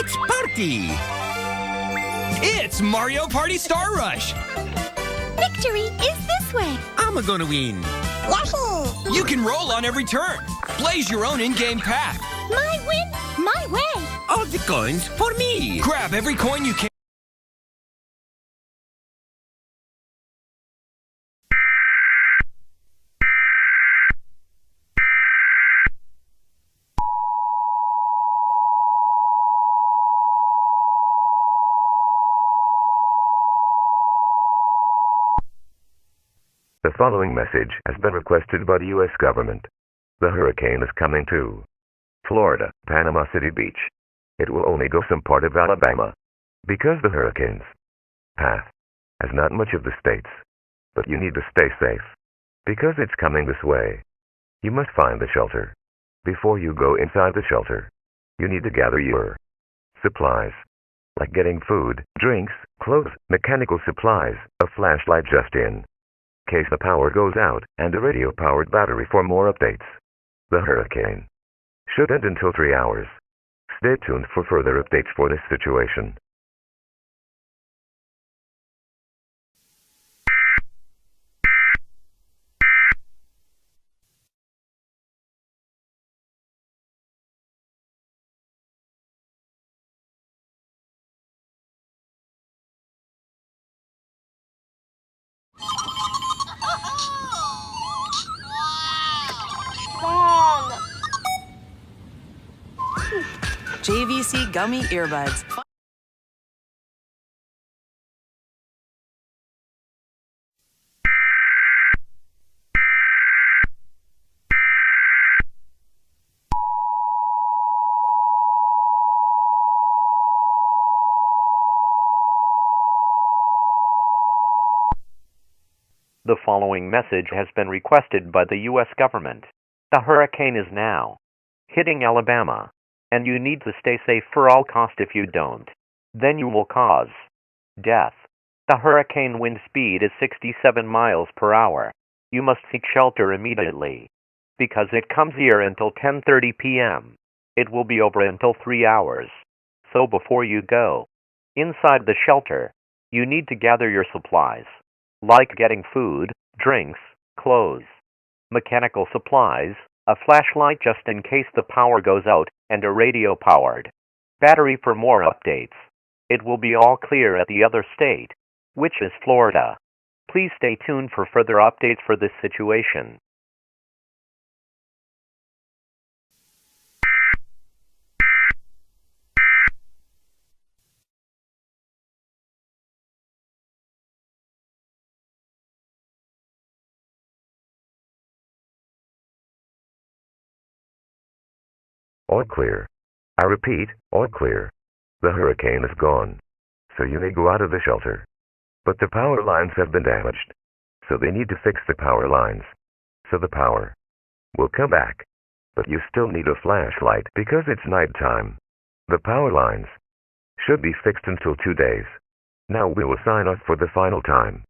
Let's party! It's Mario Party Star Rush! Victory is this way. I'm gonna win. Yahoo! You can roll on every turn. Blaze your own in-game path. My win, my way. All the coins for me. Grab every coin you can. The following message has been requested by the U.S. government. The hurricane is coming to Florida, Panama City Beach. It will only go some part of Alabama, because the hurricane's path has not much of the states. But you need to stay safe, because it's coming this way. You must find the shelter. Before you go inside the shelter, you need to gather your supplies, like getting food, drinks, clothes, mechanical supplies, a flashlight just in case the power goes out, and a radio-powered battery for more updates. The hurricane should end until 3 hours. Stay tuned for further updates for this situation. JVC Gummy Earbuds. The following message has been requested by the U.S. government. The hurricane is now hitting Alabama, and you need to stay safe for all cost. If you don't, then you will cause death. The hurricane wind speed is 67 miles per hour. You must seek shelter immediately, because it comes here until 10:30 p.m. It will be over until 3 hours. So before you go inside the shelter, you need to gather your supplies, like getting food, drinks, clothes, mechanical supplies, a flashlight just in case the power goes out, and a radio-powered battery for more updates. It will be all clear at the other state, which is Florida. Please stay tuned for further updates for this situation. All clear. I repeat, all clear. The hurricane is gone, so you may go out of the shelter. But the power lines have been damaged, so they need to fix the power lines, so the power will come back. But you still need a flashlight because it's nighttime. The power lines should be fixed until 2 days. Now we will sign off for the final time.